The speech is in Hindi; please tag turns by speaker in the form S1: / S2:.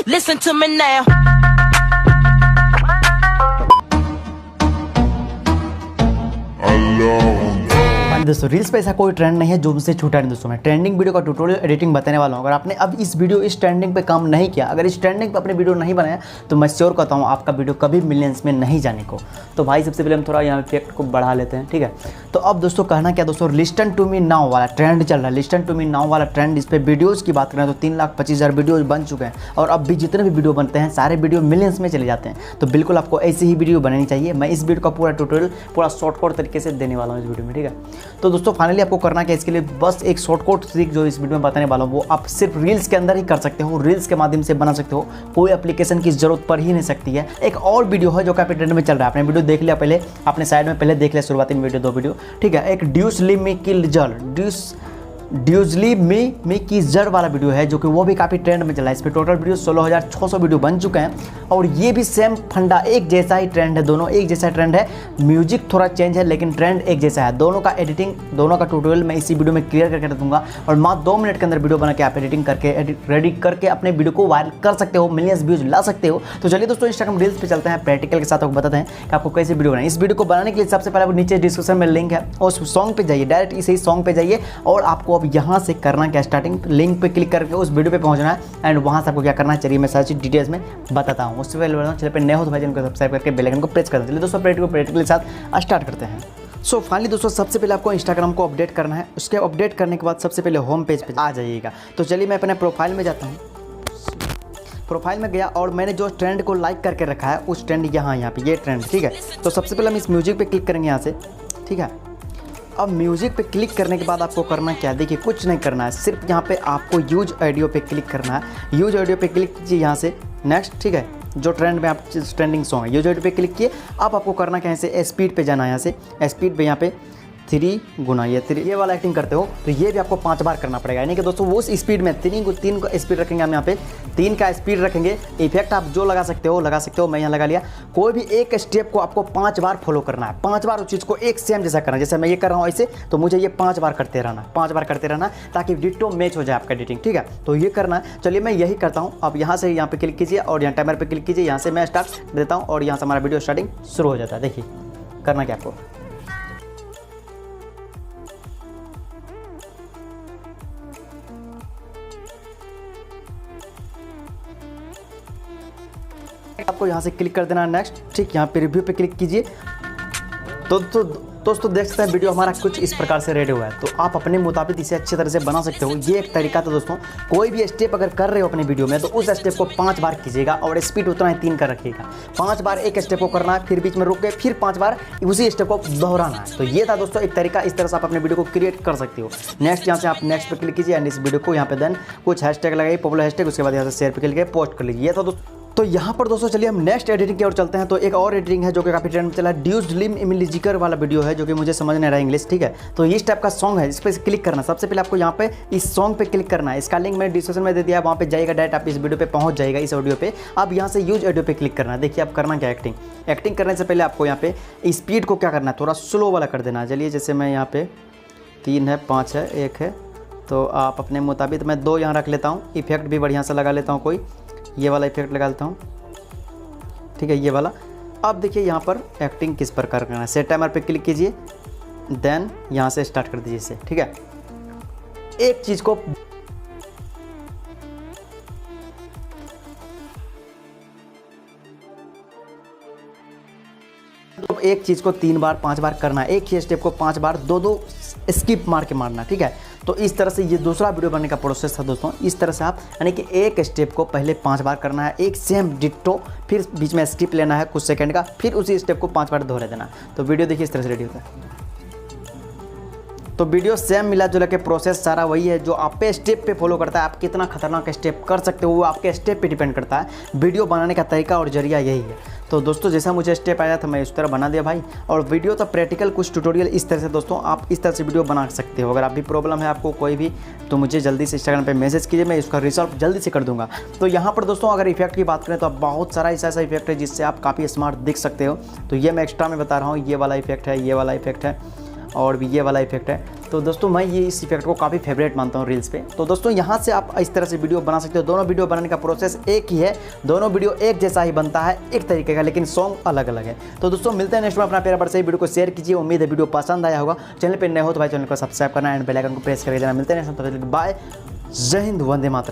S1: Listen to me now.
S2: दोस्तों रील्स पे ऐसा कोई ट्रेंड नहीं है जो मुझसे छूटा नहीं। दोस्तों मैं ट्रेंडिंग वीडियो का ट्यूटोरियल एडिटिंग बताने वाला हूँ। अगर आपने अब इस ट्रेंडिंग पे काम नहीं किया, अगर इस ट्रेंडिंग पे अपने वीडियो नहीं बनाया, तो मैं श्योर कहता हूँ आपका वीडियो कभी मिलियंस में नहीं जाने को। तो भाई सबसे पहले हम थोड़ा यहाँ इफेक्ट को बढ़ा लेते हैं, ठीक है। तो अब दोस्तों कहना क्या दोस्तों, लिस्टन टू मी नाउ वाला ट्रेंड चल रहा है। लिस्टन टू मी नाउ वाला ट्रेंड, इस पर वीडियोज़ की बात करें तो 3,25,000 वीडियोज़ बन चुके हैं। और अब भी जितने भी वीडियो बनते हैं सारे वीडियो मिलियंस में चले जाते हैं। तो बिल्कुल आपको ऐसी ही वीडियो बनानी चाहिए। मैं इस वीडियो का पूरा ट्यूटोरियल पूरा शॉर्टकट तरीके से देने वाला हूँ इस वीडियो में, ठीक है। तो दोस्तों फाइनली आपको करना क्या, इसके लिए बस एक शॉर्टकट ट्रिक जो इस वीडियो में बताने वाला हूँ वो आप सिर्फ रील्स के अंदर ही कर सकते हो। रील्स के माध्यम से बना सकते हो, कोई एप्लीकेशन की जरूरत पड़ ही नहीं सकती है। एक और वीडियो है जो काफी ट्रेंड में चल रहा है, आपने वीडियो देख लिया पहले, आपने साइड में पहले देख लिया शुरुआती वीडियो 2 वीडियो, ठीक है। एक ड्यूसली मी की ड्यूजली मी की जड़ वाला वीडियो है जो कि वो भी काफ़ी ट्रेंड में चला है। इस पर टोटल वीडियो 16,600 वीडियो बन चुके हैं। और ये भी सेम फंडा, एक जैसा ही ट्रेंड है, दोनों एक जैसा ट्रेंड है। म्यूजिक थोड़ा चेंज है लेकिन ट्रेंड एक जैसा है। दोनों का एडिटिंग, दोनों का ट्यूटोरियल मैं इसी वीडियो में क्लियर करके दूंगा। और मात्र 2 मिनट के अंदर वीडियो बना के आप एडिटिंग करके रेडी करके अपने वीडियो को वायरल कर सकते हो, मिलियंस व्यूज ला सकते हो। तो चलिए दोस्तों इंस्टाग्राम रील्स पे चलते हैं, प्रैक्टिकल के साथ आपको बताते हैं कि आपको कैसे वीडियो बनाए। इस वीडियो को बनाने के लिए सबसे पहले नीचे डिस्क्रिप्शन में लिंक है, उस सॉन्ग पे जाइए, डायरेक्ट इसी सॉन्ग पे जाइए। और आपको अब यहाँ से करना क्या, स्टार्टिंग लिंक पे क्लिक करके उस वीडियो पे पहुंचना है। एंड वहां से आपको क्या करना है, चलिए मैं सारी चीज डिटेल्स में बताता हूं। उससे पहले चलिए पे नए हो तो भाई जिनको सब्सक्राइब करके बेल आइकन को प्रेस कर दें। चलिए दोस्तों प्रैक्टिकल के साथ स्टार्ट करते हैं। सो फाइनली दोस्तों सबसे पहले आपको इंस्टाग्राम को अपडेट करना है। उसके अपडेट करने के बाद सबसे पहले होम पेज पे आ जाइएगा। तो चलिए मैं अपने प्रोफाइल में जाता हूँ। प्रोफाइल में गया और मैंने जो ट्रेंड को लाइक करके रखा है उस ट्रेंड यहाँ पे ये ट्रेंड, ठीक है। तो सबसे पहले हम इस म्यूजिक पे क्लिक करेंगे यहाँ से, ठीक है। अब म्यूजिक पे क्लिक करने के बाद आपको करना क्या, देखिए कुछ नहीं करना है, सिर्फ यहाँ पे आपको यूज ऑडियो पे क्लिक करना है। यूज ऑडियो पे क्लिक कीजिए यहाँ से, नेक्स्ट, ठीक है। जो ट्रेंड में आप ट्रेंडिंग सॉन्ग है, यूज ऑडियो पे क्लिक किए। अब आपको करना क्या है, यहाँ से स्पीड पे जाना है। यहाँ से स्पीड पे यहाँ पे 3 गुना ये वाला एक्टिंग करते हो तो ये भी आपको 5 बार करना पड़ेगा। यानी कि दोस्तों वो स्पीड में 3 का स्पीड रखेंगे हम यहाँ पे, 3 का स्पीड रखेंगे। इफेक्ट आप जो लगा सकते हो, मैं यहाँ लगा लिया। कोई भी एक स्टेप को आपको 5 बार फॉलो करना है, 5 बार उस चीज़ को एक सेम जैसा करना है। जैसे मैं ये कर रहा हूँ ऐसे, तो मुझे ये 5 बार करते रहना, 5 बार करते रहना, ताकि डिट्टो मैच हो जाए आपका एडिटिंग, ठीक है। तो ये करना है, चलिए मैं यही करता हूँ। अब यहाँ से यहाँ पे क्लिक कीजिए और यहाँ टाइमर पे क्लिक कीजिए। यहाँ से मैं स्टार्ट देता हूँ और यहाँ से हमारा वीडियो स्टार्टिंग शुरू हो जाता है। देखिए करना क्या आपको, आपको यहाँ से क्लिक कर देना नेक्स्ट, ठीक। यहाँ पे रिव्यू पे क्लिक कीजिए। तो दोस्तों देख सकते हैं वीडियो हमारा कुछ इस प्रकार से रेडी हुआ है। तो आप अपने मुताबिक इसे अच्छी तरह से बना सकते हो। ये एक तरीका था दोस्तों। कोई भी स्टेप अगर कर रहे हो अपने वीडियो में तो उस स्टेप को 5 बार कीजिएगा और स्पीड उतना ही 3 का रखिएगा। 5 बार एक स्टेप को करना है, फिर बीच में रुक के फिर 5 बार उसी स्टेप को दोहराना है। तो ये था दोस्तों एक तरीका, इस तरह से आप अपने वीडियो को क्रिएट कर सकते हो। नेक्स्ट यहाँ से आप नेक्स्ट पे क्लिक कीजिए एंड इस वीडियो को यहाँ पे देन कुछ हैशटैग लगाइए, पॉपुलर हैशटैग, उसके बाद यहाँ से शेयर पे क्लिक करके पोस्ट कर लीजिए। ये था दोस्तों। तो यहाँ पर दोस्तों चलिए हम नेक्स्ट एडिटिंग की ओर चलते हैं। तो एक और एडिटिंग है जो कि काफी ट्रेंड में चला है, ड्यूस्ड लिम इमेजिकर वाला वीडियो है जो कि मुझे समझ नहीं रहा इंग्लिश, ठीक है। तो इस टाइप का सॉन्ग है, इस पर क्लिक करना। सबसे पहले आपको यहाँ पे इस सॉन्ग पे क्लिक करना है। इसका लिंक मैं डिस्क्रिप्शन में दे दिया, वहाँ पे जाइएगा, डायरेक्ट आप इस वीडियो पे पहुँच जाएगा, इस ऑडियो पे। अब यहाँ से यूज ऑडियो पे क्लिक करना है। देखिए आप करना क्या, एक्टिंग करने से पहले आपको यहाँ पे स्पीड को क्या करना है, थोड़ा स्लो वाला कर देना है। चलिए जैसे मैं यहाँ पे 3 है, 5 है, 1 है, तो आप अपने मुताबिक, मैं 2 यहाँ रख लेता हूँ। इफेक्ट भी बढ़िया से लगा लेता हूँ, कोई ये वाला इफेक्ट लगा लेता हूँ, ठीक है, ये वाला। अब देखिए यहाँ पर एक्टिंग किस प्रकार करना है, सेट टाइमर पे क्लिक कीजिए, देन यहाँ से स्टार्ट कर दीजिए इसे, ठीक है। एक चीज़ को एक चीज़ को 3 बार 5 बार करना है। एक ही स्टेप को 5 बार 2 स्किप मार के मारना, ठीक है। तो इस तरह से ये दूसरा वीडियो बनने का प्रोसेस था दोस्तों। इस तरह से आप यानी कि एक स्टेप को पहले 5 बार करना है, एक सेम डिट्टो, फिर बीच में स्किप लेना है कुछ सेकंड का, फिर उसी स्टेप को 5 बार दोहरा देना। तो वीडियो देखिए इस तरह से रेडी होता है। तो वीडियो सेम मिला जुला के प्रोसेस सारा वही है जो आप पे स्टेप पे फॉलो करता है। आप कितना खतरनाक स्टेप कर सकते हो वो आपके स्टेप पे डिपेंड करता है। वीडियो बनाने का तरीका और जरिया यही है। तो दोस्तों जैसा मुझे स्टेप आया था मैं इस तरह बना दिया भाई। और वीडियो तो प्रैक्टिकल कुछ ट्यूटोरियल इस तरह से दोस्तों आप इस तरह से वीडियो बना सकते हो। अगर आप भी प्रॉब्लम है आपको कोई भी, तो मुझे जल्दी से इंस्टाग्राम पे मैसेज कीजिए, मैं इसका रिजॉल्व जल्दी से कर दूंगा। तो यहाँ पर दोस्तों अगर इफेक्ट की बात करें तो बहुत सारा ऐसा इफेक्ट है जिससे आप काफ़ी स्मार्ट दिख सकते हो। तो ये मैं एक्स्ट्रा में बता रहा हूँ, ये वाला इफेक्ट है, ये वाला इफेक्ट है। और भी ये वाला इफेक्ट है। तो दोस्तों मैं ये इस इफेक्ट को काफ़ी फेवरेट मानता हूँ रील्स पे। तो दोस्तों यहाँ से आप इस तरह से वीडियो बना सकते हो। दोनों वीडियो बनाने का प्रोसेस एक ही है, दोनों वीडियो एक जैसा ही बनता है एक तरीके का, लेकिन सॉन्ग अलग अलग है। तो दोस्तों मिलते हैं नेक्स्ट में अपना प्यारा बड़ा से वीडियो को शेयर कीजिए। उम्मीद है वीडियो पसंद आया होगा। चैनल पर नए हो तो भाई चैनल को सब्सक्राइब करना एंड बेल आइकन को प्रेस करके जाना। मिलते हैं नेक्स्ट में, बाय। जय हिंद, वंदे मातरम।